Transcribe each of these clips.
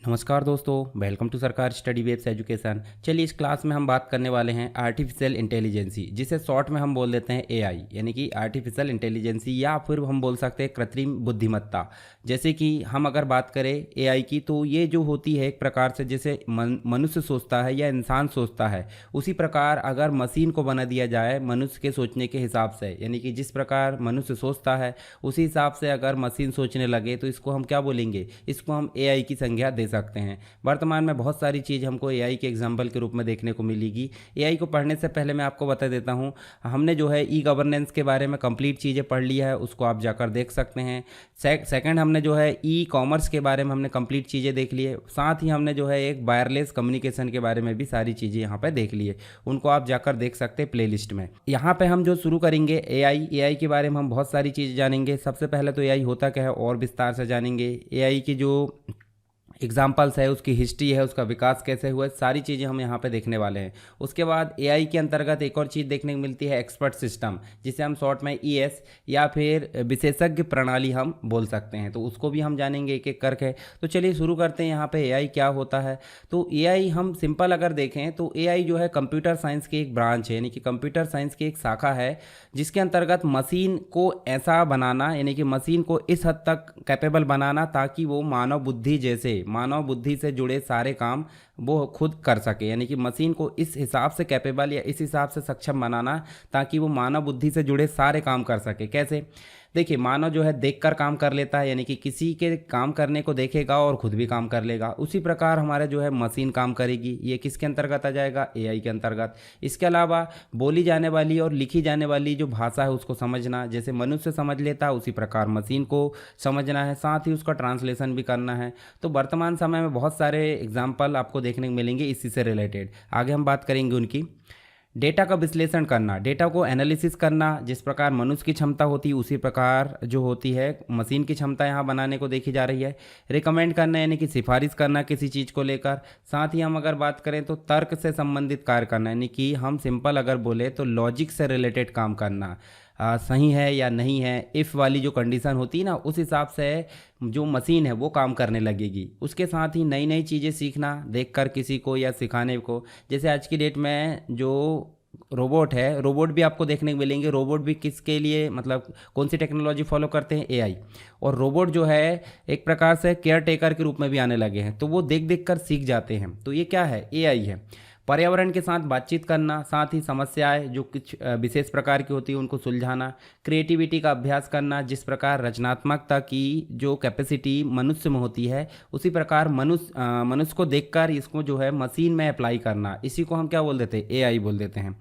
नमस्कार दोस्तों, welcome to सरकार स्टडी वेब्स एजुकेशन। चलिए, इस क्लास में हम बात करने वाले हैं आर्टिफिशियल इंटेलिजेंसी, जिसे शॉर्ट में हम बोल देते हैं एआई, यानी कि आर्टिफिशियल इंटेलिजेंसी, या फिर हम बोल सकते हैं कृत्रिम बुद्धिमत्ता। जैसे कि हम अगर बात करें एआई की, तो ये जो होती है एक प्रकार से जैसे मनुष्य सोचता है या इंसान सोचता है, उसी प्रकार अगर मशीन को बना दिया जाए मनुष्य के सोचने के हिसाब से, यानी कि जिस प्रकार मनुष्य सोचता है उसी हिसाब से अगर मशीन सोचने लगे तो इसको हम क्या बोलेंगे, इसको हम एआई की संज्ञा दे सकते हैं। वर्तमान में बहुत सारी चीज़ हमको एआई के एग्जाम्पल के रूप में देखने को मिलेगी। एआई को पढ़ने से पहले मैं आपको बता देता हूँ, हमने जो है ई गवर्नेंस के बारे में कंप्लीट चीज़ें पढ़ लिया है, उसको आप जाकर देख सकते हैं। सेकंड, हमने जो है ई कॉमर्स के बारे में हमने कंप्लीट चीज़ें देख ली है। साथ ही हमने जो है एक वायरलेस कम्युनिकेशन के बारे में भी सारी चीज़ें यहाँ पर देख ली है, उनको आप जाकर देख सकते हैं प्ले लिस्ट में। यहाँ पर हम जो शुरू करेंगे एआई के बारे में हम बहुत सारी चीज़ जानेंगे। सबसे पहले तो एआई होता क्या है और विस्तार से जानेंगे। एआई की जो एग्जाम्पल्स है, उसकी हिस्ट्री है, उसका विकास कैसे हुआ, सारी चीज़ें हम यहाँ पे देखने वाले हैं। उसके बाद एआई के अंतर्गत एक और चीज़ देखने को मिलती है एक्सपर्ट सिस्टम, जिसे हम शॉर्ट में ईएस या फिर विशेषज्ञ प्रणाली हम बोल सकते हैं, तो उसको भी हम जानेंगे एक एक करके। तो चलिए शुरू करते हैं यहाँ पे एआई क्या होता है। तो एआई हम सिंपल अगर देखें तो एआई जो है कंप्यूटर साइंस की एक ब्रांच है, यानी कि कंप्यूटर साइंस की एक शाखा है, जिसके अंतर्गत मशीन को ऐसा बनाना, यानी कि मशीन को इस हद तक कैपेबल बनाना ताकि वो मानव बुद्धि से जुड़े सारे काम वो खुद कर सके, यानी कि मशीन को इस हिसाब से कैपेबल या इस हिसाब से सक्षम बनाना ताकि वो मानव बुद्धि से जुड़े सारे काम कर सके। कैसे? देखिए, मानव जो है देखकर काम कर लेता है, यानी कि किसी के काम करने को देखेगा और खुद भी काम कर लेगा। उसी प्रकार हमारे जो है मशीन काम करेगी। ये किसके अंतर्गत आ जाएगा? एआई के अंतर्गत। इसके अलावा बोली जाने वाली और लिखी जाने वाली जो भाषा है उसको समझना, जैसे मनुष्य समझ लेता है उसी प्रकार मशीन को समझना है, साथ ही उसका ट्रांसलेशन भी करना है। तो वर्तमान समय में बहुत सारे एग्जाम्पल आपको देखने को मिलेंगे इसी से रिलेटेड, आगे हम बात करेंगे उनकी। डेटा का विश्लेषण करना, डेटा को एनालिसिस करना, जिस प्रकार मनुष्य की क्षमता होती है उसी प्रकार जो होती है मशीन की क्षमता यहाँ बनाने को देखी जा रही है। रिकमेंड करना, यानी कि सिफारिश करना किसी चीज़ को लेकर। साथ ही हम अगर बात करें तो तर्क से संबंधित कार्य करना, यानी कि हम सिंपल अगर बोले तो लॉजिक से रिलेटेड काम करना। सही है या नहीं है, इफ़ वाली जो कंडीशन होती है ना, उस हिसाब से जो मशीन है वो काम करने लगेगी। उसके साथ ही नई नई चीज़ें सीखना, देखकर किसी को या सिखाने को। जैसे आज की डेट में जो रोबोट है, रोबोट भी आपको देखने को मिलेंगे। रोबोट भी किसके लिए, मतलब कौन सी टेक्नोलॉजी फॉलो करते हैं? एआई। और रोबोट जो है एक प्रकार से केयर टेकर के रूप में भी आने लगे हैं, तो वो देख देख कर सीख जाते हैं। तो ये क्या है? एआई है। पर्यावरण के साथ बातचीत करना, साथ ही समस्याएं जो कुछ विशेष प्रकार की होती है उनको सुलझाना। क्रिएटिविटी का अभ्यास करना, जिस प्रकार रचनात्मकता की जो कैपेसिटी मनुष्य में होती है उसी प्रकार मनुष्य को देखकर इसको जो है मशीन में अप्लाई करना, इसी को हम क्या बोल देते हैं? एआई बोल देते हैं।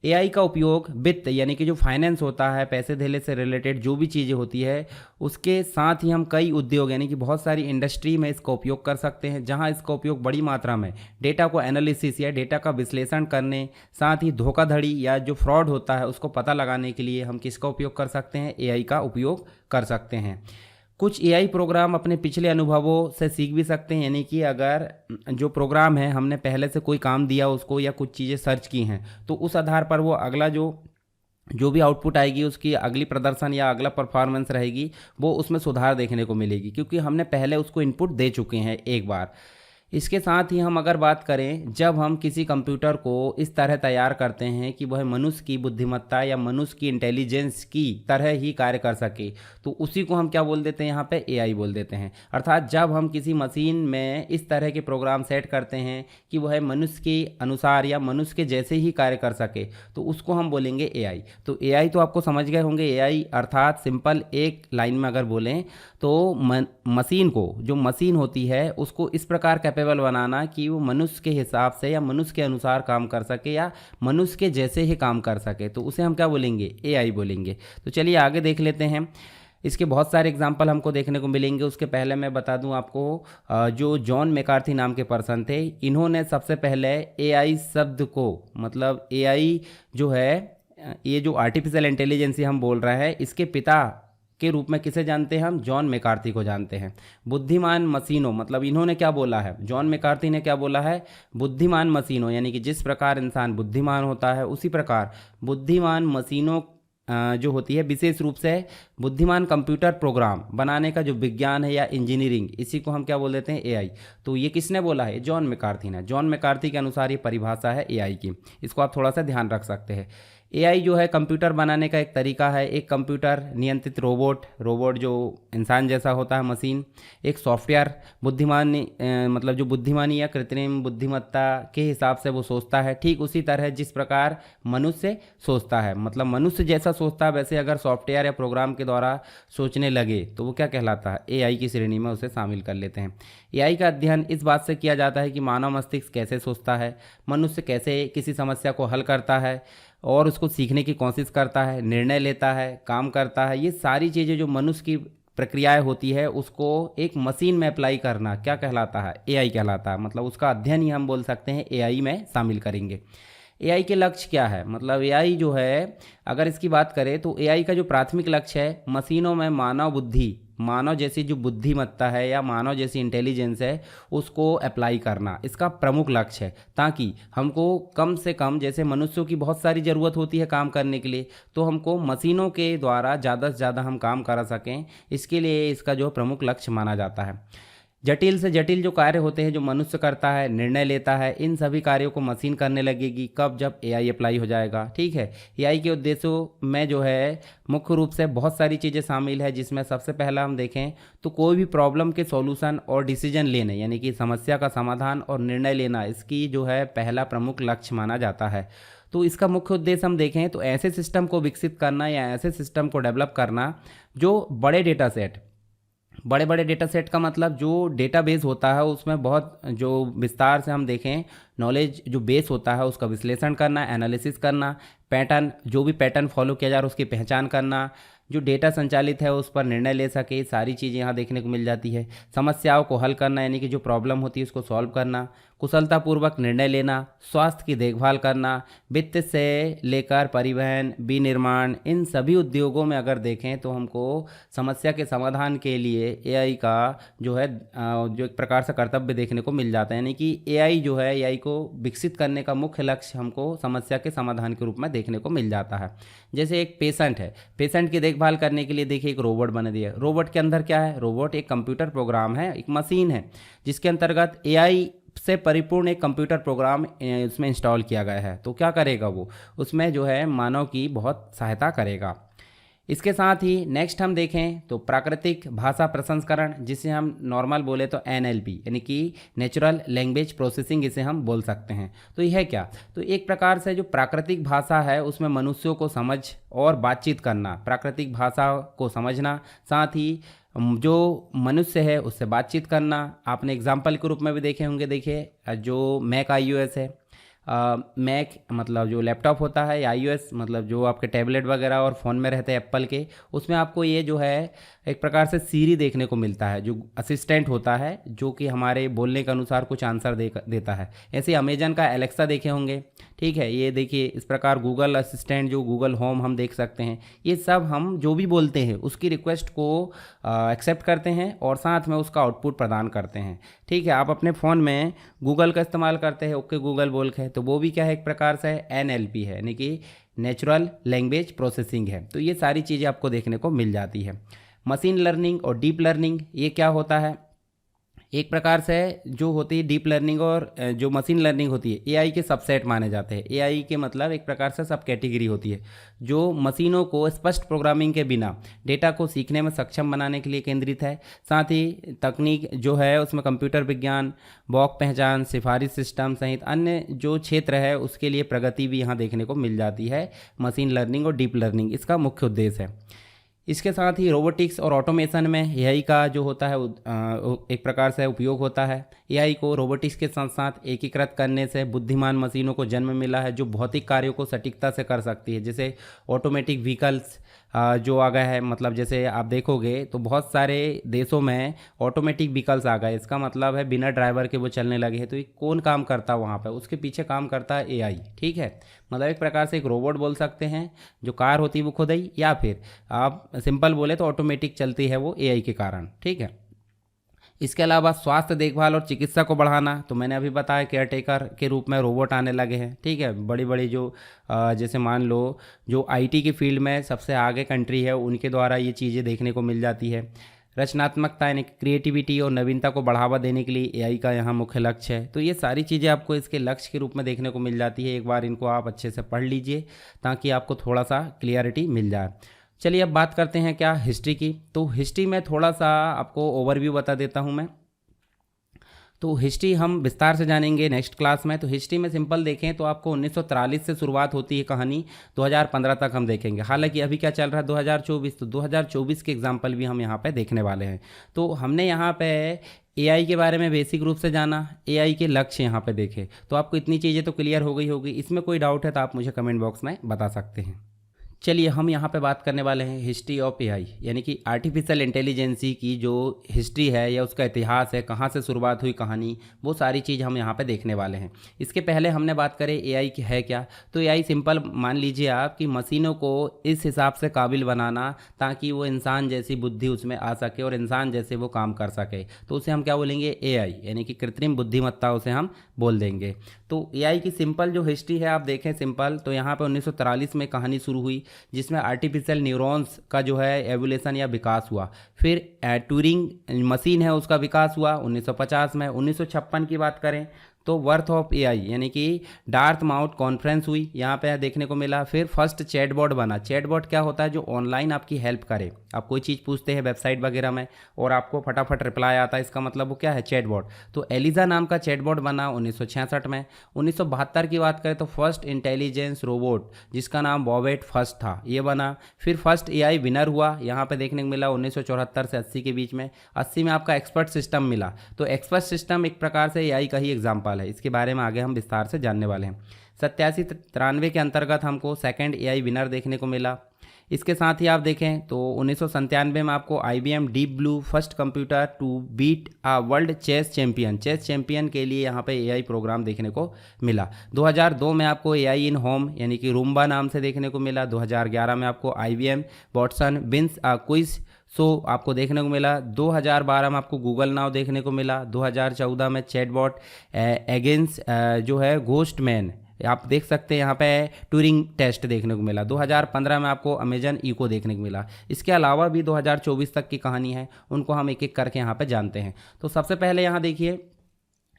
एआई का उपयोग वित्त, यानी कि जो फाइनेंस होता है, पैसे धेले से रिलेटेड जो भी चीज़ें होती है, उसके साथ ही हम कई उद्योग, यानी कि बहुत सारी इंडस्ट्री में इसका उपयोग कर सकते हैं, जहां इसका उपयोग बड़ी मात्रा में डेटा को एनालिसिस या डेटा का विश्लेषण करने, साथ ही धोखाधड़ी या जो फ्रॉड होता है उसको पता लगाने के लिए हम किसका उपयोग कर सकते हैं? एआई का उपयोग कर सकते हैं। कुछ एआई प्रोग्राम अपने पिछले अनुभवों से सीख भी सकते हैं, यानी कि अगर जो प्रोग्राम है हमने पहले से कोई काम दिया उसको या कुछ चीज़ें सर्च की हैं, तो उस आधार पर वो अगला जो भी आउटपुट आएगी, उसकी अगली प्रदर्शन या अगला परफॉर्मेंस रहेगी, वो उसमें सुधार देखने को मिलेगी, क्योंकि हमने पहले उसको इनपुट दे चुके हैं एक बार। इसके साथ ही हम अगर बात करें, जब हम किसी कंप्यूटर को इस तरह तैयार करते हैं कि वह मनुष्य की बुद्धिमत्ता या मनुष्य की इंटेलिजेंस की तरह ही कार्य कर सके, तो उसी को हम क्या बोल देते हैं? यहाँ पे एआई बोल देते हैं। अर्थात जब हम किसी मशीन में इस तरह के प्रोग्राम सेट करते हैं कि वह मनुष्य के अनुसार या मनुष्य के जैसे ही कार्य कर सके, तो उसको हम बोलेंगे एआई। तो एआई तो आपको समझ गए होंगे। एआई अर्थात सिंपल एक लाइन में अगर बोलें तो मशीन को, जो मशीन होती है उसको इस प्रकार कैपेबल बनाना कि वो मनुष्य के हिसाब से या मनुष्य के अनुसार काम कर सके या मनुष्य के जैसे ही काम कर सके, तो उसे हम क्या बोलेंगे? एआई बोलेंगे। तो चलिए आगे देख लेते हैं। इसके बहुत सारे एग्जाम्पल हमको देखने को मिलेंगे। उसके पहले मैं बता दूं आपको, जो जॉन मैकार्थी नाम के पर्सन थे, इन्होंने सबसे पहले एआई शब्द को, मतलब एआई जो है, ये जो आर्टिफिशियल इंटेलिजेंसी हम बोल रहे हैं, इसके पिता के रूप में किसे जानते हैं? हम जॉन मैकार्थी को जानते हैं। बुद्धिमान मशीनों, मतलब इन्होंने क्या बोला है? जॉन मैकार्थी ने क्या बोला है? बुद्धिमान मशीनों, यानी कि जिस प्रकार इंसान बुद्धिमान होता है उसी प्रकार बुद्धिमान मशीनों जो होती है विशेष रूप से बुद्धिमान कंप्यूटर प्रोग्राम बनाने का जो विज्ञान है या इंजीनियरिंग, इसी को हम क्या बोल देते हैं, एआई। तो ये किसने बोला है, जॉन मैकार्थी ने। जॉन मैकार्थी के अनुसार ये परिभाषा है एआई की, इसको आप थोड़ा सा ध्यान रख सकते हैं। एआई जो है कंप्यूटर बनाने का एक तरीका है, एक कंप्यूटर नियंत्रित रोबोट जो इंसान जैसा होता है, मशीन, एक सॉफ्टवेयर बुद्धिमानी, मतलब जो बुद्धिमानी या कृत्रिम बुद्धिमत्ता के हिसाब से वो सोचता है, ठीक उसी तरह जिस प्रकार मनुष्य सोचता है, मतलब मनुष्य जैसा सोचता है वैसे अगर सॉफ्टवेयर या प्रोग्राम के द्वारा सोचने लगे तो वो क्या कहलाता है, एआई की श्रेणी में उसे शामिल कर लेते हैं। एआई का अध्ययन इस बात से किया जाता है कि मानव मस्तिष्क कैसे सोचता है, मनुष्य कैसे किसी समस्या को हल करता है और उसको सीखने की कोशिश करता है, निर्णय लेता है, काम करता है। ये सारी चीज़ें जो मनुष्य की प्रक्रियाएं होती है उसको एक मशीन में अप्लाई करना क्या कहलाता है, एआई कहलाता है। मतलब उसका अध्ययन ही हम बोल सकते हैं एआई में शामिल करेंगे। एआई के लक्ष्य क्या है, मतलब एआई जो है अगर इसकी बात करें तो एआई का जो प्राथमिक लक्ष्य है मशीनों में मानव बुद्धि, मानव जैसी जो बुद्धिमत्ता है या मानव जैसी इंटेलिजेंस है उसको अप्लाई करना इसका प्रमुख लक्ष्य है, ताकि हमको कम से कम, जैसे मनुष्यों की बहुत सारी ज़रूरत होती है काम करने के लिए, तो हमको मशीनों के द्वारा ज़्यादा से ज़्यादा हम काम करा सकें, इसके लिए इसका जो प्रमुख लक्ष्य माना जाता है। जटिल से जटिल जो कार्य होते हैं जो मनुष्य करता है, निर्णय लेता है, इन सभी कार्यों को मशीन करने लगेगी कब, जब एआई अप्लाई हो जाएगा। ठीक है, एआई के उद्देश्यों में जो है मुख्य रूप से बहुत सारी चीज़ें शामिल है, जिसमें सबसे पहला हम देखें तो कोई भी प्रॉब्लम के सॉल्यूशन और डिसीजन लेने, यानी कि समस्या का समाधान और निर्णय लेना, इसकी जो है पहला प्रमुख लक्ष्य माना जाता है। तो इसका मुख्य उद्देश्य हम देखें तो ऐसे सिस्टम को विकसित करना या ऐसे सिस्टम को डेवलप करना जो बड़े डेटा सेट का मतलब जो डेटाबेस होता है उसमें बहुत जो विस्तार से हम देखें नॉलेज जो बेस होता है उसका विश्लेषण करना, एनालिसिस करना, पैटर्न, जो भी पैटर्न फॉलो किया जा रहा है उसकी पहचान करना, जो डेटा संचालित है उस पर निर्णय ले सके, सारी चीज़ें यहाँ देखने को मिल जाती है। समस्याओं को हल करना, यानी कि जो प्रॉब्लम होती है उसको सॉल्व करना, कुशलतापूर्वक निर्णय लेना, स्वास्थ्य की देखभाल करना, वित्त से लेकर परिवहन, विनिर्माण, इन सभी उद्योगों में अगर देखें तो हमको समस्या के समाधान के लिए एआई का जो है जो एक प्रकार से कर्तव्य देखने को मिल जाता है। यानी कि एआई जो है, एआई को विकसित करने का मुख्य लक्ष्य हमको समस्या के समाधान के रूप में देखने को मिल जाता है। जैसे एक पेशेंट है, पेशेंट की देखभाल करने के लिए देखिए एक रोबोट बना दिया। रोबोट के अंदर क्या है, रोबोट एक कंप्यूटर प्रोग्राम है, एक मशीन है जिसके अंतर्गत एआई से परिपूर्ण एक कंप्यूटर प्रोग्राम उसमें इंस्टॉल किया गया है। तो क्या करेगा वो, उसमें जो है मानव की बहुत सहायता करेगा। इसके साथ ही नेक्स्ट हम देखें तो प्राकृतिक भाषा प्रसंस्करण, जिसे हम नॉर्मल बोले तो एनएलपी, यानी कि नेचुरल लैंग्वेज प्रोसेसिंग इसे हम बोल सकते हैं। तो यह क्या, तो एक प्रकार से जो प्राकृतिक भाषा है उसमें मनुष्यों को समझ और बातचीत करना, प्राकृतिक भाषा को समझना, साथ ही जो मनुष्य है उससे बातचीत करना। आपने एग्जाम्पल के रूप में भी देखे होंगे, देखिए जो मैक iOS है, मैक मतलब जो लैपटॉप होता है, या iOS मतलब जो आपके टैबलेट वगैरह और फ़ोन में रहते हैं एप्पल के, उसमें आपको ये जो है एक प्रकार से सीरी देखने को मिलता है, जो असिस्टेंट होता है जो कि हमारे बोलने के अनुसार कुछ आंसर देता है। ऐसे अमेजन का एलेक्सा देखे होंगे, ठीक है, ये देखिए इस प्रकार गूगल असिस्टेंट, जो गूगल होम हम देख सकते हैं, ये सब हम जो भी बोलते हैं उसकी रिक्वेस्ट को एक्सेप्ट करते हैं और साथ में उसका आउटपुट प्रदान करते हैं। ठीक है, आप अपने फ़ोन में गूगल का इस्तेमाल करते हैं, ओके गूगल बोल के, तो वो भी क्या है, एक प्रकार से एनएलपी है, यानी कि नेचुरल लैंग्वेज प्रोसेसिंग है। तो ये सारी चीज़ें आपको देखने को मिल जाती है। मशीन लर्निंग और डीप लर्निंग, ये क्या होता है, एक प्रकार से जो होती है डीप लर्निंग और जो मशीन लर्निंग होती है, एआई के सबसेट माने जाते हैं। एआई के मतलब एक प्रकार से सब कैटेगरी होती है जो मशीनों को स्पष्ट प्रोग्रामिंग के बिना डेटा को सीखने में सक्षम बनाने के लिए केंद्रित है। साथ ही तकनीक जो है उसमें कंप्यूटर विज्ञान, बॉक पहचान, सिफारिश सिस्टम सहित अन्य जो क्षेत्र है उसके लिए प्रगति भी यहाँ देखने को मिल जाती है। मशीन लर्निंग और डीप लर्निंग इसका मुख्य उद्देश्य है। इसके साथ ही रोबोटिक्स और ऑटोमेशन में एआई का जो होता है एक प्रकार से उपयोग होता है। एआई को रोबोटिक्स के साथ साथ एकीकृत करने से बुद्धिमान मशीनों को जन्म मिला है जो भौतिक कार्यों को सटीकता से कर सकती है। जैसे ऑटोमेटिक व्हीकल्स जो आ गया है, मतलब जैसे आप देखोगे तो बहुत सारे देशों में ऑटोमेटिक व्हीकल्स आ गए। इसका मतलब है बिना ड्राइवर के वो चलने लगे हैं। तो ये कौन काम करता है वहाँ पर, उसके पीछे काम करता है एआई। ठीक है, मतलब एक प्रकार से एक रोबोट बोल सकते हैं, जो कार होती है वो खुद ही, या फिर आप सिंपल बोले तो ऑटोमेटिक चलती है वो एआई के कारण। ठीक है, इसके अलावा स्वास्थ्य देखभाल और चिकित्सा को बढ़ाना, तो मैंने अभी बताया केयर टेकर के रूप में रोबोट आने लगे हैं। ठीक है, बड़ी बड़ी जो जैसे मान लो जो आईटी की फील्ड में सबसे आगे कंट्री है, उनके द्वारा ये चीज़ें देखने को मिल जाती है। रचनात्मकता यानी क्रिएटिविटी और नवीनता को बढ़ावा देने के लिए एआई का यहाँ मुख्य लक्ष्य है। तो ये सारी चीज़ें आपको इसके लक्ष्य के रूप में देखने को मिल जाती है। एक बार इनको आप अच्छे से पढ़ लीजिए ताकि आपको थोड़ा सा क्लियरिटी मिल जाए। चलिए अब बात करते हैं क्या हिस्ट्री की। तो हिस्ट्री में थोड़ा सा आपको ओवरव्यू बता देता हूँ मैं। तो हिस्ट्री हम विस्तार से जानेंगे नेक्स्ट क्लास में। तो हिस्ट्री में सिंपल देखें तो आपको 1943 से शुरुआत होती है कहानी, 2015 तक हम देखेंगे। हालांकि अभी क्या चल रहा है 2024, तो 2024 के एग्जाम्पल भी हम यहाँ पे देखने वाले हैं। तो हमने यहाँ पे एआई के बारे में बेसिक रूप से जाना, एआई के लक्ष्य यहाँ पे देखे, तो आपको इतनी चीज़ें तो क्लियर हो गई होगी। इसमें कोई डाउट है तो आप मुझे कमेंट बॉक्स में बता सकते हैं। चलिए हम यहाँ पे बात करने वाले हैं हिस्ट्री ऑफ एआई, यानी कि आर्टिफिशियल इंटेलिजेंसी की जो हिस्ट्री है या उसका इतिहास है, कहाँ से शुरुआत हुई कहानी, वो सारी चीज़ हम यहाँ पे देखने वाले हैं। इसके पहले हमने बात करें एआई की है क्या। तो एआई सिंपल मान लीजिए आप कि मशीनों को इस हिसाब से काबिल बनाना ताकि वो इंसान जैसी बुद्धि उसमें आ सके और इंसान जैसे वो काम कर सके, तो उसे हम क्या बोलेंगे, एआई, यानी कि कृत्रिम बुद्धिमत्ता उसे हम बोल देंगे। तो एआई की सिंपल जो हिस्ट्री है आप देखें सिंपल, तो यहाँ पे 1943 में कहानी शुरू हुई जिसमें आर्टिफिशियल न्यूरॉन्स का जो है एवोल्यूशन या विकास हुआ। फिर ट्यूरिंग मशीन है उसका विकास हुआ 1950 में। 1956 की बात करें तो वर्थ ऑफ एआई यानी कि डार्थ माउथ कॉन्फ्रेंस हुई, यहाँ पे देखने को मिला। फिर फर्स्ट चैटबॉट बना। चैटबॉट क्या होता है, जो ऑनलाइन आपकी हेल्प करे। आप कोई चीज़ पूछते हैं वेबसाइट वगैरह में और आपको फटाफट रिप्लाई आता है, इसका मतलब वो क्या है, चैटबॉट। तो एलिजा नाम का चैटबॉट बना 1966 में। 1972 की बात करें तो फर्स्ट इंटेलिजेंस रोबोट जिसका नाम बॉबेट फर्स्ट था, ये बना। फिर फर्स्ट एआई विनर हुआ, यहाँ पे देखने को मिला 1974 से 80 के बीच में। 80 में आपका एक्सपर्ट सिस्टम मिला। तो एक्सपर्ट सिस्टम एक प्रकार से एआई का ही एग्जाम्पल है, इसके बारे में आगे हम विस्तार से जानने वाले हैं। 87-93 के अंतर्गत हमको सेकंड एआई विनर देखने को मिला। इसके साथ ही आप देखें तो 1997 में आपको IBM Deep Blue first computer to beat world chess champion के लिए यहाँ पे एआई प्रोग्राम देखने को मिला। 2002 में आपको एआई इन होम यानी कि रूम्बा नाम से देखने को मिला। 2011 में आपको IBM वॉटसन बिन्स क्विज आपको देखने को मिला। 2012 में आपको गूगल नाउ देखने को मिला। 2014 में चैटबॉट एगेंस्ट जो है घोस्टमैन, आप देख सकते हैं यहाँ पे ट्यूरिंग टेस्ट देखने को मिला। 2015 में आपको अमेजन इको देखने को मिला। इसके अलावा भी 2024 तक की कहानी है, उनको हम एक एक करके यहाँ पे जानते हैं। तो सबसे पहले यहाँ देखिए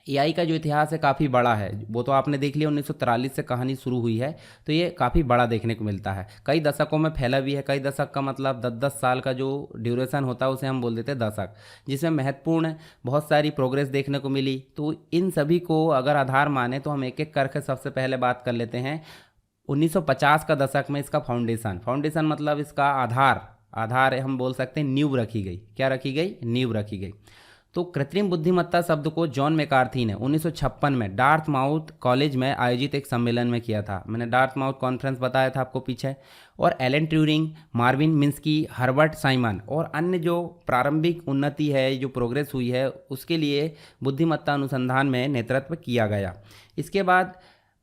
एआई का जो इतिहास है काफ़ी बड़ा है, वो तो आपने देख लिया 1943 से कहानी शुरू हुई है, तो ये काफ़ी बड़ा देखने को मिलता है। कई दशकों में फैला भी है। कई दशक का मतलब 10-10 साल का जो ड्यूरेशन होता है उसे हम बोल देते हैं दशक, जिसमें महत्वपूर्ण बहुत सारी प्रोग्रेस देखने को मिली। तो इन सभी को अगर आधार माने तो हम एक एक करके सबसे पहले बात कर लेते हैं 1950 का दशक में इसका फाउंडेशन मतलब इसका आधार हम बोल सकते हैं नींव रखी गई। क्या रखी गई, नींव रखी गई। तो कृत्रिम बुद्धिमत्ता शब्द को जॉन मैकार्थी ने 1956 में डार्थमाउथ कॉलेज में आयोजित एक सम्मेलन में किया था। मैंने डार्थमाउथ कॉन्फ्रेंस बताया था आपको पीछे। और Alan Turing, Marvin Minsky, Herbert Simon और अन्य जो प्रारंभिक उन्नति है, जो प्रोग्रेस हुई है, उसके लिए बुद्धिमत्ता अनुसंधान में नेतृत्व किया गया। इसके बाद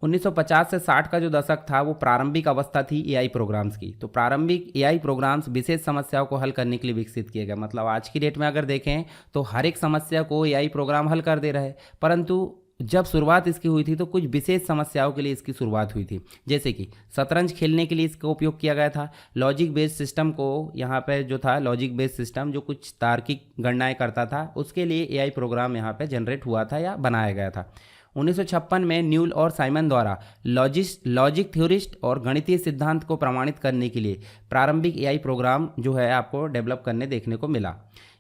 1950 से 60 का जो दशक था वो प्रारंभिक अवस्था थी एआई प्रोग्राम्स की। तो प्रारंभिक एआई प्रोग्राम्स विशेष समस्याओं को हल करने के लिए विकसित किए गए। मतलब आज की डेट में अगर देखें तो हर एक समस्या को एआई प्रोग्राम हल कर दे रहे हैं, परंतु जब शुरुआत इसकी हुई थी तो कुछ विशेष समस्याओं के लिए इसकी शुरुआत हुई थी। जैसे कि शतरंज खेलने के लिए इसका उपयोग किया गया था। लॉजिक बेस्ड सिस्टम को यहाँ पे जो था लॉजिक बेस्ड सिस्टम जो कुछ तार्किक गणनाएं करता था, उसके लिए एआई प्रोग्राम यहाँ पे जनरेट हुआ था या बनाया गया था। 1956 में न्यूल और साइमन द्वारा लॉजिक थ्योरिस्ट और गणितीय सिद्धांत को प्रमाणित करने के लिए प्रारंभिक एआई प्रोग्राम जो है आपको डेवलप करने देखने को मिला।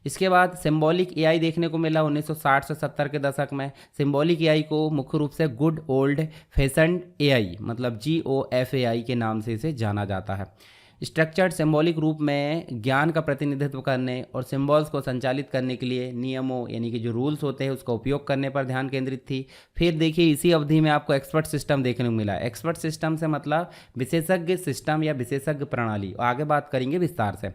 इसके बाद सिंबॉलिक एआई देखने को मिला 1960 से 70 के दशक में। सिंबॉलिक एआई को मुख्य रूप से गुड ओल्ड फैशन्ड एआई मतलब GOFAI के नाम से इसे जाना जाता है। स्ट्रक्चर्ड सिंबॉलिक रूप में ज्ञान का प्रतिनिधित्व करने और सिंबल्स को संचालित करने के लिए नियमों यानी कि जो रूल्स होते हैं उसका उपयोग करने पर ध्यान केंद्रित थी। फिर देखिए इसी अवधि में आपको एक्सपर्ट सिस्टम देखने को मिला। एक्सपर्ट सिस्टम से मतलब विशेषज्ञ सिस्टम या विशेषज्ञ प्रणाली, आगे बात करेंगे विस्तार से।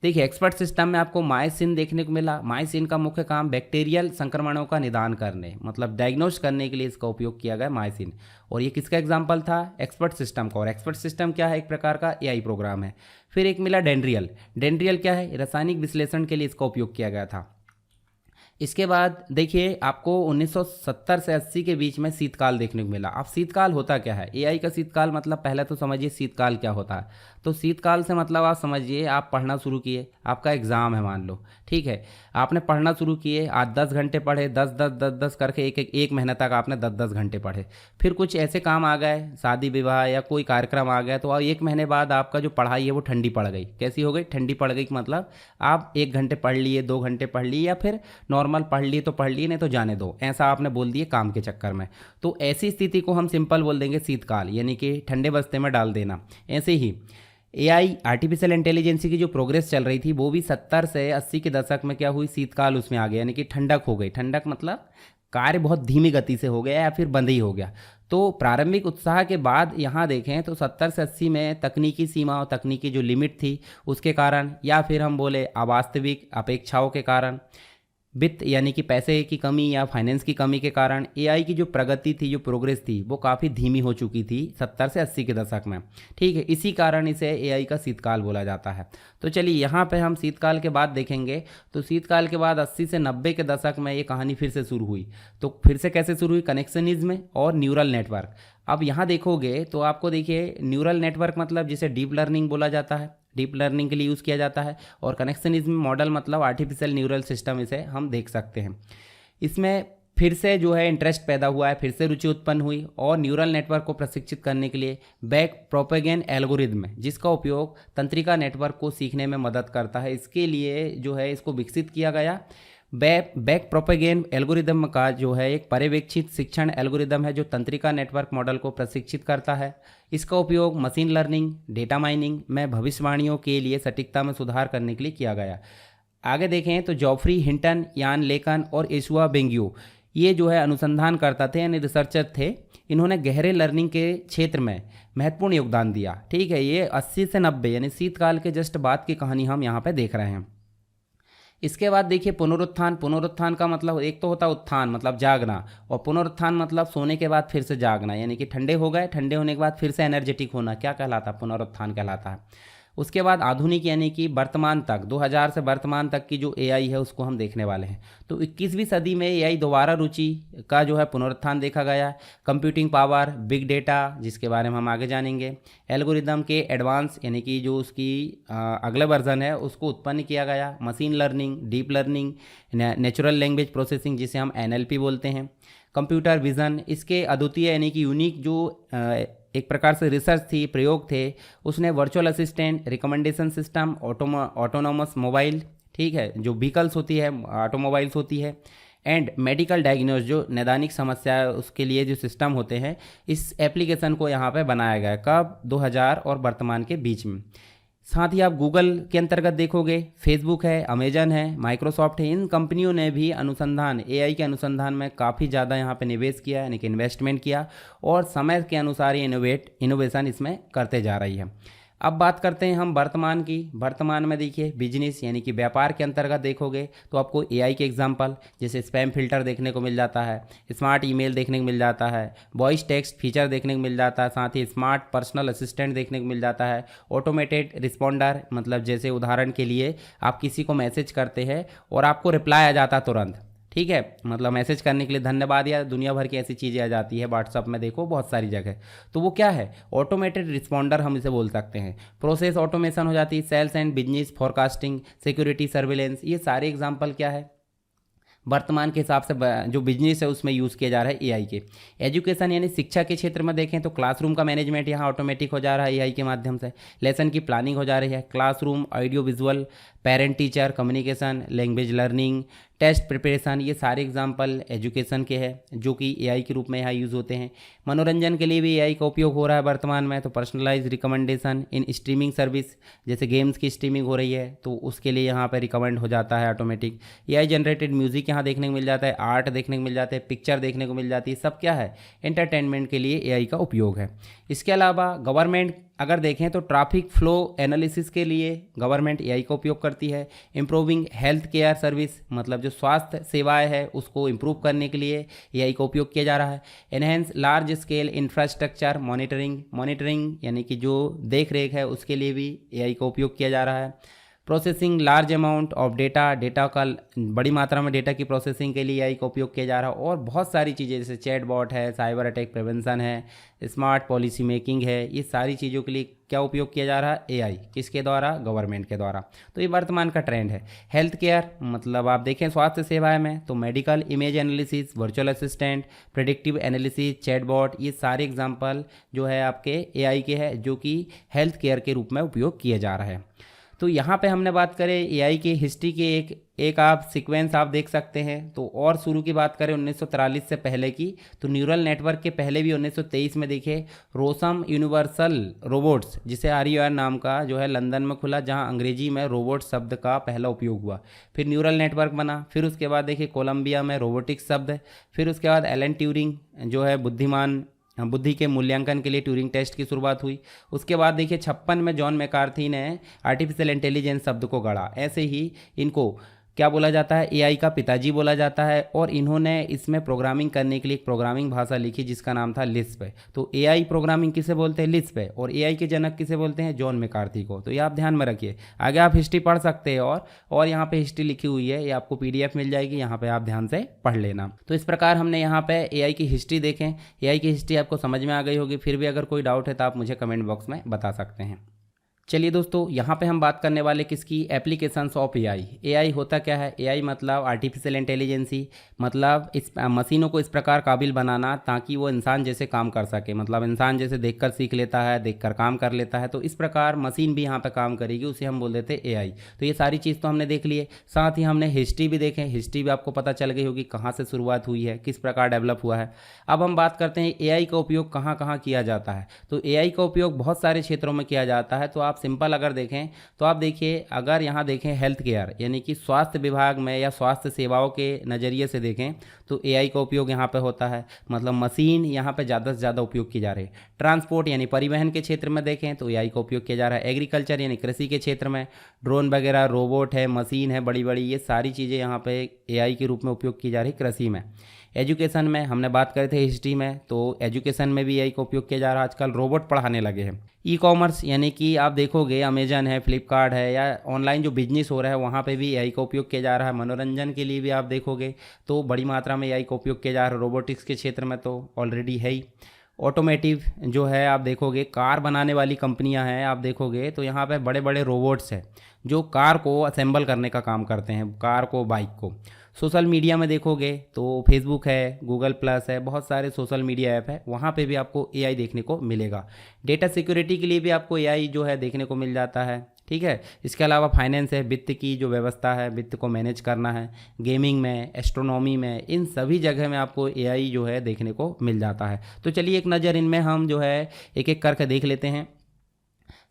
देखिए एक्सपर्ट सिस्टम में आपको माइसिन देखने को मिला। माइसिन का मुख्य काम बैक्टीरियल संक्रमणों का निदान करने मतलब डायग्नोस करने के लिए इसका उपयोग किया गया माइसिन। और ये किसका एग्जाम्पल था, एक्सपर्ट सिस्टम का। और एक्सपर्ट सिस्टम क्या है, एक प्रकार का एआई प्रोग्राम है। फिर एक मिला डेंड्रियल क्या है, रासायनिक विश्लेषण के लिए इसका उपयोग किया गया था। इसके बाद देखिए आपको 1970 से 80 के बीच में शीतकाल देखने को मिला। अब शीतकाल होता क्या है? एआई का शीतकाल मतलब पहले तो समझिए शीतकाल क्या होता है। तो शीतकाल से मतलब आप समझिए आप पढ़ना शुरू किए, आपका एग्ज़ाम है मान लो, ठीक है, आपने पढ़ना शुरू किए, आज 10 घंटे पढ़े, 10 करके एक महीने तक आपने 10 घंटे पढ़े। फिर कुछ ऐसे काम आ गए, शादी विवाह या कोई कार्यक्रम आ गया, तो एक महीने बाद आपका जो पढ़ाई है वो ठंडी पड़ गई। कैसी हो गई? ठंडी पड़ गई, मतलब आप 1 घंटे पढ़ लिए, 2 घंटे पढ़ लिए, या फिर नॉर्मल पढ़ लिए तो पढ़ लिए, नहीं तो जाने दो, ऐसा आपने बोल दिए काम के चक्कर में। तो ऐसी स्थिति को हम सिंपल बोल देंगे शीतकाल, यानी कि ठंडे बस्ते में डाल देना। ऐसे ही एआई आर्टिफिशियल इंटेलिजेंसी की जो प्रोग्रेस चल रही थी वो भी 70 से 80 के दशक में क्या हुई? शीतकाल उसमें आ गया, यानी कि ठंडक हो गई। ठंडक मतलब कार्य बहुत धीमी गति से हो गया या फिर बंद ही हो गया। तो प्रारंभिक उत्साह के बाद यहाँ देखें तो 70 से 80 में तकनीकी सीमा और तकनीकी जो लिमिट थी उसके कारण, या फिर हम बोले अवास्तविक अपेक्षाओं के कारण, वित्त यानी कि पैसे की कमी या फाइनेंस की कमी के कारण एआई की जो प्रगति थी, जो प्रोग्रेस थी, वो काफ़ी धीमी हो चुकी थी 70 से 80 के दशक में, ठीक है। इसी कारण इसे एआई का शीतकाल बोला जाता है। तो चलिए यहाँ पे हम शीतकाल के बाद देखेंगे। तो शीतकाल के बाद 80 से 90 के दशक में ये कहानी फिर से शुरू हुई। तो फिर से कैसे शुरू हुई? कनेक्शनिज्म और न्यूरल नेटवर्क। अब यहाँ देखोगे तो आपको देखिए न्यूरल नेटवर्क मतलब जिसे डीप लर्निंग बोला जाता है, डीप लर्निंग के लिए यूज़ किया जाता है, और कनेक्शनिज्म मॉडल मतलब आर्टिफिशियल न्यूरल सिस्टम, इसे हम देख सकते हैं। इसमें फिर से जो है इंटरेस्ट पैदा हुआ है, फिर से रुचि उत्पन्न हुई, और न्यूरल नेटवर्क को प्रशिक्षित करने के लिए बैक प्रोपेगेन एल्गोरिदम, जिसका उपयोग तंत्रिका नेटवर्क को सीखने में मदद करता है, इसके लिए जो है इसको विकसित किया गया। बैक प्रोपेगेन एल्गोरिदम का जो है एक पर्यवेक्षित शिक्षण एल्गोरिदम है जो तंत्रिका नेटवर्क मॉडल को प्रशिक्षित करता है। इसका उपयोग मशीन लर्निंग, डेटा माइनिंग में भविष्यवाणियों के लिए सटीकता में सुधार करने के लिए किया गया। आगे देखें तो जॉफ्री हिंटन, यान लेकन और एशुआ बेंगियो, ये जो है अनुसंधानकर्ता थे यानी रिसर्चर थे। इन्होंने गहरे लर्निंग के क्षेत्र में महत्वपूर्ण योगदान दिया, ठीक है। ये 80 से 90 यानी शीतकाल के जस्ट बाद की कहानी हम यहाँ पे देख रहे हैं। इसके बाद देखिए पुनरुत्थान। पुनरुत्थान का मतलब एक तो होता है उत्थान मतलब जागना, और पुनरुत्थान मतलब सोने के बाद फिर से जागना, यानी कि ठंडे हो गए, ठंडे होने के बाद फिर से एनर्जेटिक होना, क्या कहलाता है? पुनरुत्थान कहलाता है। उसके बाद आधुनिक यानी कि वर्तमान तक, 2000 से वर्तमान तक की जो एआई है उसको हम देखने वाले हैं। तो 21वीं सदी में एआई दोबारा रुचि का जो है पुनरुत्थान देखा गया। कंप्यूटिंग पावर, बिग डेटा, जिसके बारे में हम आगे जानेंगे, एल्गोरिदम के एडवांस यानी कि जो उसकी अगला वर्जन है उसको उत्पन्न किया गया, machine learning, deep learning, natural language processing जिसे हम एनएलपी बोलते हैं, कंप्यूटर विज़न, इसके अद्वितीय यानी कि यूनिक जो एक प्रकार से रिसर्च थी, प्रयोग थे, उसने virtual assistant, recommendation system, autonomous mobile, ठीक है, जो व्हीकल्स होती है, ऑटोमोबाइल्स होती है, एंड मेडिकल डायग्नोस, जो नैदानिक समस्या है उसके लिए जो सिस्टम होते हैं, इस एप्लीकेशन को यहाँ पे बनाया गया। कब? 2000 और वर्तमान के बीच में। साथ ही आप गूगल के अंतर्गत देखोगे, फेसबुक है, अमेजन है, माइक्रोसॉफ्ट है, इन कंपनियों ने भी अनुसंधान, एआई के अनुसंधान में काफ़ी ज़्यादा यहाँ पे निवेश किया, यानी कि इन्वेस्टमेंट किया, और समय के अनुसार ये इनोवेशन इसमें करते जा रही है। अब बात करते हैं हम वर्तमान की। वर्तमान में देखिए बिजनेस यानी कि व्यापार के अंतर्गत देखोगे तो आपको एआई के एग्जांपल जैसे स्पैम फिल्टर देखने को मिल जाता है, स्मार्ट ईमेल देखने को मिल जाता है, वॉइस टेक्स्ट फीचर देखने को मिल जाता है, साथ ही स्मार्ट पर्सनल असिस्टेंट देखने को मिल जाता है, ऑटोमेटेड रिस्पॉन्डर मतलब जैसे उदाहरण के लिए आप किसी को मैसेज करते हैं और आपको रिप्लाई आ जाता है तुरंत, ठीक है, मतलब मैसेज करने के लिए धन्यवाद या दुनिया भर की ऐसी चीज़ें आ जाती है व्हाट्सअप में, देखो बहुत सारी जगह। तो वो क्या है? ऑटोमेटेड रिस्पॉन्डर हम इसे बोल सकते हैं। प्रोसेस ऑटोमेशन हो जाती है, sales and business forecasting, security surveillance, ये सारे एग्जांपल क्या है? वर्तमान के हिसाब से जो बिजनेस है उसमें यूज़ किया जा रहा है एआई के। एजुकेशन यानी शिक्षा के क्षेत्र में देखें तो क्लासरूम का मैनेजमेंट यहाँ ऑटोमेटिक हो जा रहा है एआई के माध्यम से, लेसन की प्लानिंग हो जा रही है, classroom, audio visual, parent teacher communication, language learning, test preparation, ये सारे एग्जाम्पल एजुकेशन के हैं जो कि एआई के रूप में यहाँ यूज़ होते हैं। मनोरंजन के लिए भी एआई का उपयोग हो रहा है वर्तमान में, तो personalise recommendation in streaming service, जैसे गेम्स की स्ट्रीमिंग हो रही है तो उसके लिए यहाँ पर रिकमेंड हो जाता है ऑटोमेटिक। एआई जनरेटेड म्यूजिक यहाँ देखने को मिल जाता है, आर्ट देखने को मिल जाता है, पिक्चर देखने को मिल जाती है, सब क्या है? एंटरटेनमेंट के लिए एआई का उपयोग है। इसके अलावा गवर्नमेंट अगर देखें तो ट्रैफिक फ्लो एनालिसिस के लिए गवर्नमेंट एआई का उपयोग करती है। इम्प्रूविंग हेल्थ केयर सर्विस मतलब जो स्वास्थ्य सेवाएं है उसको इम्प्रूव करने के लिए एआई का उपयोग किया जा रहा है। Enhance large scale infrastructure monitoring यानी कि जो देख रेख है उसके लिए भी एआई का उपयोग किया जा रहा है। Processing large amount of data, data का बड़ी मात्रा में डेटा की प्रोसेसिंग के लिए एआई का उपयोग किया जा रहा है। और बहुत सारी चीज़ें जैसे चैट बॉट है, साइबर अटैक प्रिवेंशन है, स्मार्ट पॉलिसी मेकिंग है, ये सारी चीज़ों के लिए क्या उपयोग किया जा रहा है? एआई। किसके द्वारा? गवर्नमेंट के द्वारा। तो ये वर्तमान का ट्रेंड है। हेल्थ केयर मतलब आप देखें स्वास्थ्य सेवाएं में तो medical image analysis, virtual assistant, predictive analysis, chatbot, ये सारे एग्जांपल जो है आपके एआई के हैं जो कि हेल्थ केयर के रूप में उपयोग किए जा रहे हैं। तो यहाँ पे हमने बात करें एआई की हिस्ट्री के एक आप सीक्वेंस आप देख सकते हैं। तो और शुरू की बात करें 1943 से पहले की, तो न्यूरल नेटवर्क के पहले भी 1923 में देखे रोसम यूनिवर्सल रोबोट्स, जिसे RUR नाम का जो है लंदन में खुला, जहां अंग्रेजी में रोबोट शब्द का पहला उपयोग हुआ। फिर न्यूरल नेटवर्क बना। फिर उसके बाद देखिए कोलंबिया में रोबोटिक्स शब्द। फिर उसके बाद एलन ट्यूरिंग जो है बुद्धि के मूल्यांकन के लिए ट्यूरिंग टेस्ट की शुरुआत हुई। उसके बाद देखिए 56 में जॉन मैकार्थी ने आर्टिफिशियल इंटेलिजेंस शब्द को गढ़ा। ऐसे ही इनको क्या बोला जाता है? एआई का पिताजी बोला जाता है। और इन्होंने इसमें प्रोग्रामिंग करने के लिए एक प्रोग्रामिंग भाषा लिखी जिसका नाम था लिस्प। तो एआई प्रोग्रामिंग किसे बोलते हैं? लिस्प। और एआई के जनक किसे बोलते हैं? जॉन मैकार्थी को। तो ये आप ध्यान में रखिए। आगे आप हिस्ट्री पढ़ सकते हैं और यहाँ पे हिस्ट्री लिखी हुई है, ये आपको PDF मिल जाएगी, यहाँ पे आप ध्यान से पढ़ लेना। तो इस प्रकार हमने यहाँ पे एआई की हिस्ट्री देखें। एआई की हिस्ट्री आपको समझ में आ गई होगी। फिर भी अगर कोई डाउट है तो आप मुझे कमेंट बॉक्स में बता सकते हैं। चलिए दोस्तों, यहाँ पे हम बात करने वाले किसकी? Applications of AI. एआई होता क्या है? एआई मतलब आर्टिफिशियल इंटेलिजेंसी, मतलब इस मशीनों को इस प्रकार काबिल बनाना ताकि वो इंसान जैसे काम कर सके। मतलब इंसान जैसे देखकर सीख लेता है, देखकर काम कर लेता है, तो इस प्रकार मशीन भी यहाँ पे काम करेगी, उसे हम बोल देते हैं एआई। तो ये सारी चीज़ तो हमने देख ली है। साथ ही हमने हिस्ट्री भी देखें। हिस्ट्री भी आपको पता चल गई होगी कहाँ से शुरुआत हुई है, किस प्रकार डेवलप हुआ है। अब हम बात करते हैं एआई का उपयोग कहाँ कहाँ किया जाता है। तो एआई का उपयोग बहुत सारे क्षेत्रों में किया जाता है। तो आप सिंपल अगर देखें तो आप देखिए, अगर यहाँ देखें हेल्थ केयर यानी कि स्वास्थ्य विभाग में या स्वास्थ्य सेवाओं के नज़रिए से देखें तो एआई का उपयोग यहाँ पे होता है। मतलब मशीन यहाँ पे ज़्यादा से ज़्यादा उपयोग की जा रही है। ट्रांसपोर्ट यानी परिवहन के क्षेत्र में देखें तो एआई का उपयोग किया जा रहा है। एग्रीकल्चर यानी कृषि के क्षेत्र में ड्रोन वगैरह, रोबोट है, मशीन है बड़ी बड़ी, ये सारी चीज़ें यहाँ पे एआई के रूप में उपयोग की जा रही है कृषि में। एजुकेशन में हमने बात करे थे हिस्ट्री में, तो एजुकेशन में भी एआई का उपयोग किया जा रहा है। आजकल रोबोट पढ़ाने लगे हैं। ई कॉमर्स यानी कि आप देखोगे अमेजन है, फ्लिपकार्ट है, या ऑनलाइन जो बिजनेस हो रहा है वहाँ पे भी एआई का उपयोग किया जा रहा है। मनोरंजन के लिए भी आप देखोगे तो बड़ी मात्रा में एआई का उपयोग किया जा रहा है। रोबोटिक्स के क्षेत्र में तो ऑलरेडी है ही। ऑटोमेटिव जो है आप देखोगे, कार बनाने वाली कंपनियां हैं, आप देखोगे तो यहाँ पे बड़े बड़े रोबोट्स हैं जो कार को असेंबल करने का काम करते हैं, कार को, बाइक को। सोशल मीडिया में देखोगे तो फेसबुक है, गूगल प्लस है, बहुत सारे सोशल मीडिया ऐप है, वहाँ पे भी आपको एआई देखने को मिलेगा। डेटा सिक्योरिटी के लिए भी आपको एआई जो है देखने को मिल जाता है। ठीक है। इसके अलावा फाइनेंस है, वित्त की जो व्यवस्था है, वित्त को मैनेज करना है। गेमिंग में, एस्ट्रोनॉमी में, इन सभी जगह में आपको एआई जो है देखने को मिल जाता है। तो चलिए एक नज़र इनमें हम जो है एक एक करके देख लेते हैं।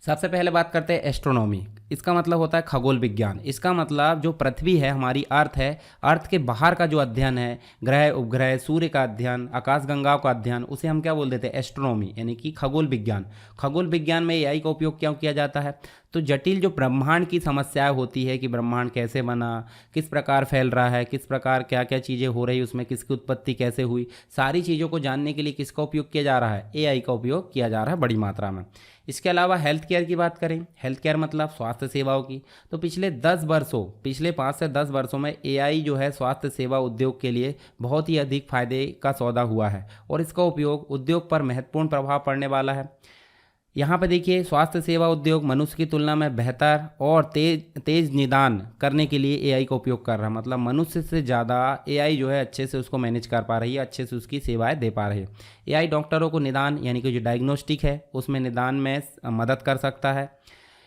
सबसे पहले बात करते हैं एस्ट्रोनॉमी। इसका मतलब होता है खगोल विज्ञान। इसका मतलब जो पृथ्वी है, हमारी अर्थ है, अर्थ के बाहर का जो अध्ययन है, ग्रह उपग्रह, सूर्य का अध्ययन, आकाशगंगाओं का अध्ययन, उसे हम क्या बोल देते हैं? एस्ट्रोनॉमी यानी कि खगोल विज्ञान। खगोल विज्ञान में एआई का उपयोग क्यों किया जाता है? तो जटिल जो ब्रह्मांड की समस्याएं होती है कि ब्रह्मांड कैसे बना, किस प्रकार फैल रहा है, किस प्रकार क्या क्या चीज़ें हो रही, उसमें किसकी उत्पत्ति कैसे हुई, सारी चीज़ों को जानने के लिए किसका उपयोग किया जा रहा है? एआई का उपयोग किया जा रहा है बड़ी मात्रा में। इसके अलावा हेल्थ केयर की बात करें, हेल्थ केयर मतलब स्वास्थ्य सेवाओं की, तो पिछले 5 से 10 वर्षों में एआई जो है स्वास्थ्य सेवा उद्योग के लिए बहुत ही अधिक फायदे का सौदा हुआ है और इसका उपयोग उद्योग पर महत्वपूर्ण प्रभाव पड़ने वाला है। यहाँ पे देखिए, स्वास्थ्य सेवा उद्योग मनुष्य की तुलना में बेहतर और तेज निदान करने के लिए एआई का उपयोग कर रहा है। मतलब मनुष्य से ज़्यादा एआई जो है अच्छे से उसको मैनेज कर पा रही है, अच्छे से उसकी सेवाएं दे पा रही है। एआई डॉक्टरों को निदान यानी कि जो डायग्नोस्टिक है उसमें निदान में मदद कर सकता है।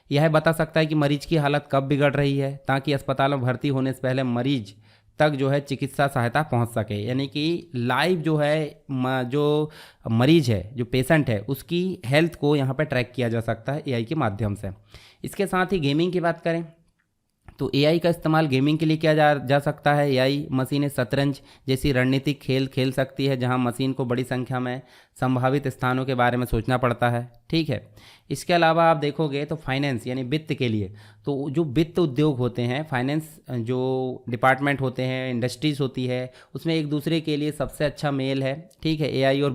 यह बता सकता है कि मरीज की हालत कब बिगड़ रही है ताकि अस्पताल में भर्ती होने से पहले मरीज तक जो है चिकित्सा सहायता पहुंच सके। यानी कि लाइव जो है जो मरीज है, जो पेशेंट है, उसकी हेल्थ को यहाँ पे ट्रैक किया जा सकता है एआई के माध्यम से। इसके साथ ही गेमिंग की बात करें तो एआई का इस्तेमाल गेमिंग के लिए किया जा सकता है। एआई मशीनें शतरंज जैसी रणनीतिक खेल खेल सकती है जहां मशीन को बड़ी संख्या में संभावित स्थानों के बारे में सोचना पड़ता है। ठीक है। इसके अलावा आप देखोगे तो फाइनेंस यानी वित्त के लिए, तो जो वित्त उद्योग होते हैं, फाइनेंस जो डिपार्टमेंट होते हैं, इंडस्ट्रीज होती है, उसमें एक दूसरे के लिए सबसे अच्छा मेल है। ठीक है, एआई और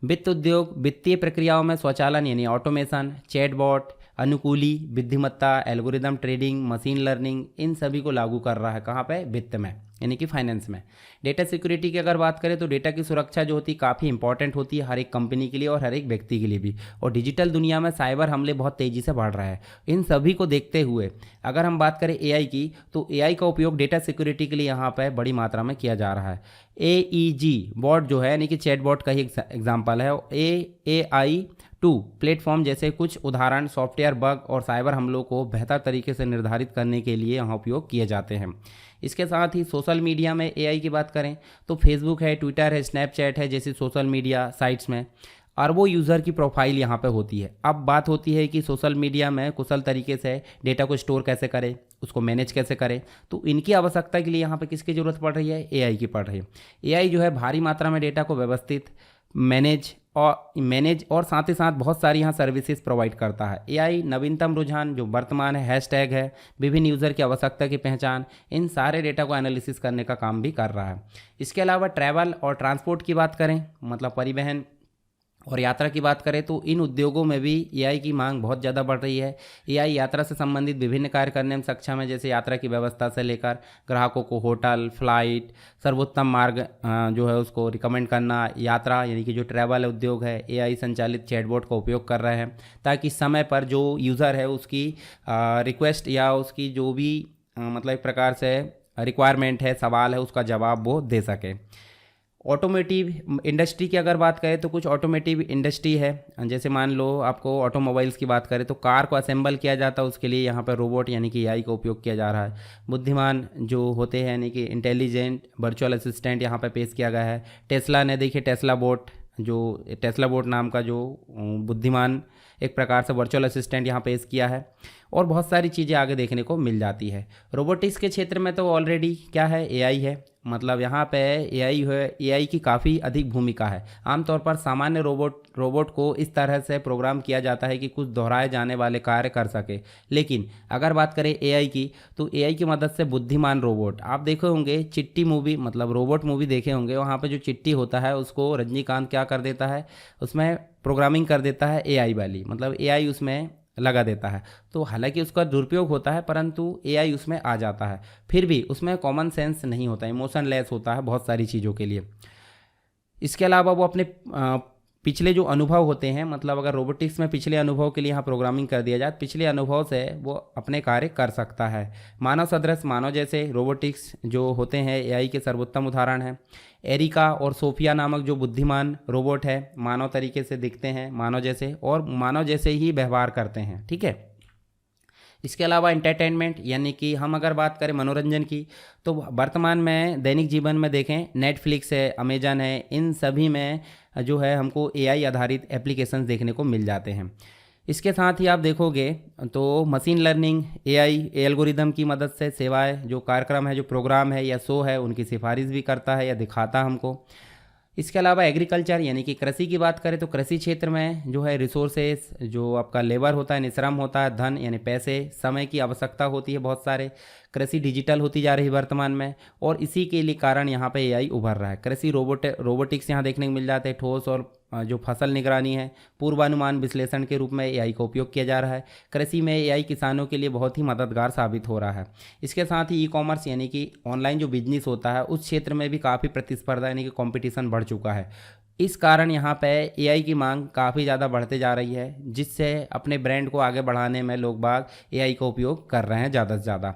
वित्त उद्योग वित्तीय प्रक्रियाओं में स्वचालन यानी ऑटोमेशन, चैटबॉट, अनुकूली, बुद्धिमत्ता, एल्गोरिदम ट्रेडिंग, मशीन लर्निंग, इन सभी को लागू कर रहा है। कहाँ पे? वित्त में, यानी कि फाइनेंस में। डेटा सिक्योरिटी की अगर बात करें तो डेटा की सुरक्षा जो होती है काफ़ी इंपॉर्टेंट होती है हर एक कंपनी के लिए और हर एक व्यक्ति के लिए भी। और डिजिटल दुनिया में साइबर हमले बहुत तेज़ी से बढ़ रहा है। इन सभी को देखते हुए अगर हम बात करें एआई की, तो एआई का उपयोग डेटा सिक्योरिटी के लिए यहाँ पर बड़ी मात्रा में किया जा रहा है। AEG बॉट जो है, यानी कि चैट बॉट का ही एग्जाम्पल है। AI2 प्लेटफॉर्म जैसे कुछ उदाहरण सॉफ्टवेयर बग और साइबर हमलों को बेहतर तरीके से निर्धारित करने के लिए यहाँ उपयोग किए जाते हैं। इसके साथ ही सोशल मीडिया में एआई की बात करें तो फेसबुक है, ट्विटर है, स्नैपचैट है जैसी सोशल मीडिया साइट्स में अरबों यूज़र की प्रोफाइल यहाँ पे होती है। अब बात होती है कि सोशल मीडिया में कुशल तरीके से डेटा को स्टोर कैसे करें, उसको मैनेज कैसे करें। तो इनकी आवश्यकता के लिए यहाँ पे किसकी ज़रूरत पड़ रही है? एआई की पड़ रही है। एआई जो है भारी मात्रा में डेटा को व्यवस्थित, मैनेज और साथ ही साथ बहुत सारी यहाँ सर्विसेज प्रोवाइड करता है। एआई नवीनतम रुझान जो वर्तमान है, हैशटैग है, विभिन्न यूज़र की आवश्यकता की पहचान, इन सारे डेटा को एनालिसिस करने का काम भी कर रहा है। इसके अलावा ट्रैवल और ट्रांसपोर्ट की बात करें, मतलब परिवहन और यात्रा की बात करें तो इन उद्योगों में भी एआई की मांग बहुत ज़्यादा बढ़ रही है। एआई यात्रा से संबंधित विभिन्न कार्य करने में सक्षम है, जैसे यात्रा की व्यवस्था से लेकर ग्राहकों को होटल, फ्लाइट, सर्वोत्तम मार्ग जो है उसको रिकमेंड करना। यात्रा यानी कि जो ट्रैवल उद्योग है, एआई संचालित चैटबॉट का उपयोग कर रहे हैं ताकि समय पर जो यूज़र है उसकी रिक्वेस्ट या उसकी जो भी मतलब एक प्रकार से रिक्वायरमेंट है, सवाल है, उसका जवाब वो दे सके। ऑटोमेटिव इंडस्ट्री की अगर बात करें तो कुछ ऑटोमेटिव इंडस्ट्री है, जैसे मान लो आपको ऑटोमोबाइल्स की बात करें तो कार को असेंबल किया जाता है, उसके लिए यहाँ पर रोबोट यानी कि एआई का उपयोग किया जा रहा है। बुद्धिमान जो होते हैं यानी कि इंटेलिजेंट वर्चुअल असिस्टेंट यहाँ पर पेश किया गया है। टेस्ला ने देखिए टेस्ला बोट नाम का जो बुद्धिमान एक प्रकार से वर्चुअल असिस्टेंट यहाँ पेश किया है। और बहुत सारी चीज़ें आगे देखने को मिल जाती है। रोबोटिक्स के क्षेत्र में तो ऑलरेडी क्या है, एआई है, मतलब यहाँ पे एआई की काफ़ी अधिक भूमिका है। आमतौर पर सामान्य रोबोट को इस तरह से प्रोग्राम किया जाता है कि कुछ दोहराए जाने वाले कार्य कर सके। लेकिन अगर बात करें एआई की, तो एआई की मदद से बुद्धिमान रोबोट, आप देखे होंगे चिट्टी मूवी, मतलब रोबोट मूवी देखे होंगे, वहाँ पे जो चिट्टी होता है उसको रजनीकांत क्या कर देता है, उसमें प्रोग्रामिंग कर देता है एआई वाली, मतलब एआई उसमें लगा देता है। तो हालांकि उसका दुरुपयोग होता है परंतु एआई उसमें आ जाता है, फिर भी उसमें कॉमन सेंस नहीं होता, इमोशनलेस होता है बहुत सारी चीज़ों के लिए। इसके अलावा वो अपने पिछले जो अनुभव होते हैं, मतलब अगर रोबोटिक्स में पिछले अनुभव के लिए यहाँ प्रोग्रामिंग कर दिया जाए, पिछले अनुभव से वो अपने कार्य कर सकता है। मानव सदृश, मानव जैसे रोबोटिक्स जो होते हैं एआई के सर्वोत्तम उदाहरण हैं। एरिका और सोफिया नामक जो बुद्धिमान रोबोट है, मानव तरीके से दिखते हैं, मानव जैसे, और मानव जैसे ही व्यवहार करते हैं, ठीक है। इसके अलावा एंटरटेनमेंट यानी कि हम अगर बात करें मनोरंजन की, तो वर्तमान में दैनिक जीवन में देखें नेटफ्लिक्स है, अमेजन है, इन सभी में जो है हमको एआई आधारित एप्लीकेशंस देखने को मिल जाते हैं। इसके साथ ही आप देखोगे तो मशीन लर्निंग, एआई एल्गोरिदम की मदद से सेवाएं, जो कार्यक्रम है, जो प्रोग्राम है या शो है, उनकी सिफारिश भी करता है या दिखाता हमको। इसके अलावा एग्रीकल्चर यानी कि कृषि की बात करें तो कृषि क्षेत्र में जो है रिसोर्सेस, जो आपका लेबर होता है, श्रम होता है, धन यानी पैसे, समय की आवश्यकता होती है बहुत सारे। कृषि डिजिटल होती जा रही है वर्तमान में, और इसी के लिए कारण यहाँ पे एआई उभर रहा है। कृषि रोबोटिक्स यहाँ देखने को मिल जाते हैं। ठोस और जो फसल निगरानी है, पूर्वानुमान विश्लेषण के रूप में एआई का उपयोग किया जा रहा है। कृषि में एआई किसानों के लिए बहुत ही मददगार साबित हो रहा है। इसके साथ ही ई कॉमर्स यानी कि ऑनलाइन जो बिजनेस होता है, उस क्षेत्र में भी काफ़ी प्रतिस्पर्धा यानी कि कंपटीशन बढ़ चुका है। इस कारण यहाँ पे एआई की मांग काफ़ी ज़्यादा बढ़ते जा रही है, जिससे अपने ब्रांड को आगे बढ़ाने में लोग बाग एआई का उपयोग कर रहे हैं ज़्यादा से ज़्यादा।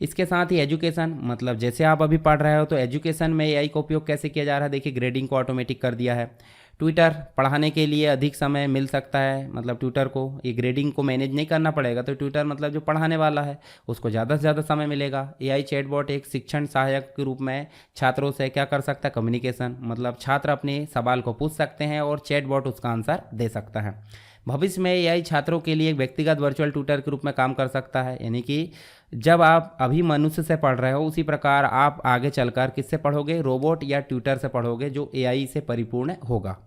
इसके साथ ही एजुकेशन, मतलब जैसे आप अभी पढ़ रहे हो तो एजुकेशन में एआई का उपयोग कैसे किया जा रहा है। देखिए ग्रेडिंग को ऑटोमेटिक कर दिया है। ट्विटर पढ़ाने के लिए अधिक समय मिल सकता है, मतलब ट्विटर को ये ग्रेडिंग को मैनेज नहीं करना पड़ेगा, तो ट्विटर मतलब जो पढ़ाने वाला है उसको ज़्यादा से ज़्यादा समय मिलेगा। एआई चैटबॉट एक शिक्षण सहायक के रूप में छात्रों से क्या कर सकता है, कम्युनिकेशन, मतलब छात्र अपने सवाल को पूछ सकते हैं और चैटबॉट उसका आंसर दे सकता है। भविष्य में एआई छात्रों के लिए एक व्यक्तिगत वर्चुअल ट्यूटर के रूप में काम कर सकता है, यानी कि जब आप अभी मनुष्य से पढ़ रहे हो उसी प्रकार आप आगे चलकर किससे पढ़ोगे, रोबोट या ट्यूटर से पढ़ोगे जो एआई से परिपूर्ण होगा।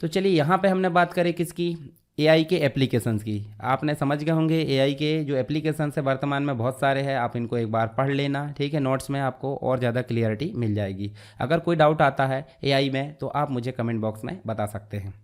तो चलिए यहाँ पे हमने बात करें किसकी, एआई के एप्लीकेशंस की। आपने समझ गए होंगे एआई के जो एप्लीकेशंस है वर्तमान में बहुत सारे हैं, आप इनको एक बार पढ़ लेना, ठीक है। नोट्स में आपको और ज़्यादा क्लियरिटी मिल जाएगी। अगर कोई डाउट आता है एआई में तो आप मुझे कमेंट बॉक्स में बता सकते हैं।